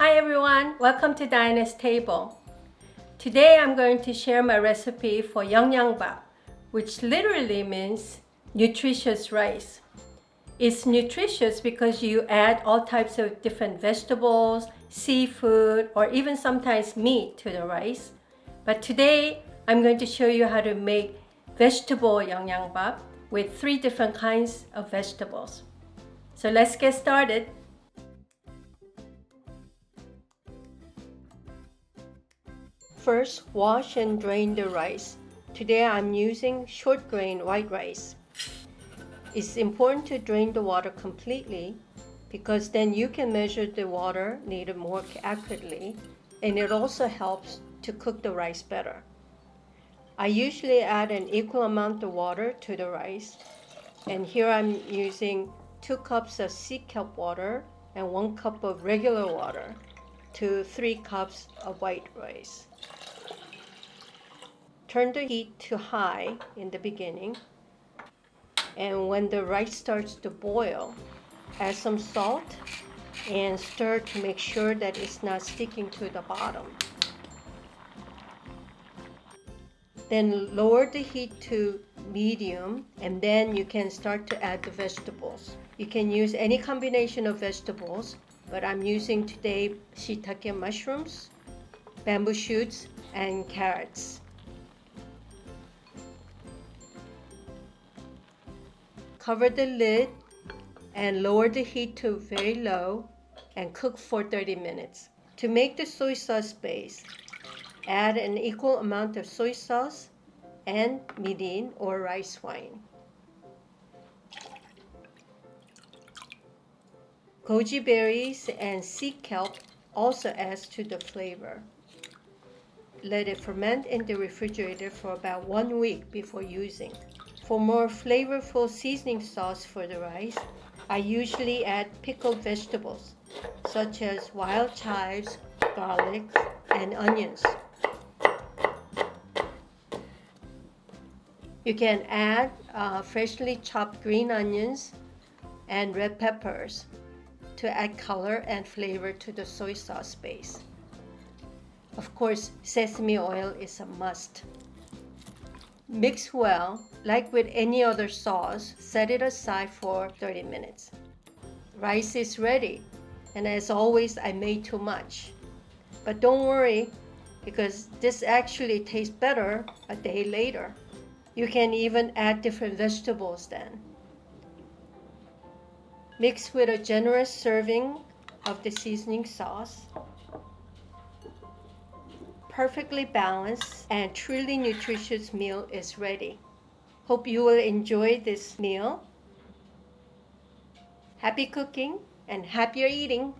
Hi everyone, welcome to Diana's Table. Today I'm going to share my recipe for yeongyangbap, which literally means nutritious rice. It's nutritious because you add all types of different vegetables, seafood, or even sometimes meat to the rice. But today I'm going to show you how to make vegetable yeongyangbap with 3 different kinds of vegetables. So let's get started. First, wash and drain the rice. Today I'm using short grain white rice. It's important to drain the water completely because then you can measure the water needed more accurately, and it also helps to cook the rice better. I usually add an equal amount of water to the rice, and here I'm using 2 cups of sea kelp water and 1 cup of regular water to 3 cups of white rice. Turn the heat to high in the beginning, and when the rice starts to boil, add some salt and stir to make sure that it's not sticking to the bottom. Then lower the heat to medium, and then you can start to add the vegetables. You can use any combination of vegetables, but I'm using today shiitake mushrooms, bamboo shoots, and carrots. Cover the lid and lower the heat to very low and cook for 30 minutes. To make the soy sauce base, add an equal amount of soy sauce and mirin or rice wine. Goji berries and sea kelp also adds to the flavor. Let it ferment in the refrigerator for about 1 week before using. For more flavorful seasoning sauce for the rice, I usually add pickled vegetables such as wild chives, garlic, and onions. You can add freshly chopped green onions and red peppers to add color and flavor to the soy sauce base. Of course, sesame oil is a must. Mix well. Like with any other sauce, set it aside for 30 minutes. Rice is ready, and as always, I made too much. But don't worry, because this actually tastes better a day later. You can even add different vegetables then. Mix with a generous serving of the seasoning sauce. Perfectly balanced and truly nutritious meal is ready. Hope you will enjoy this meal. Happy cooking and happier eating!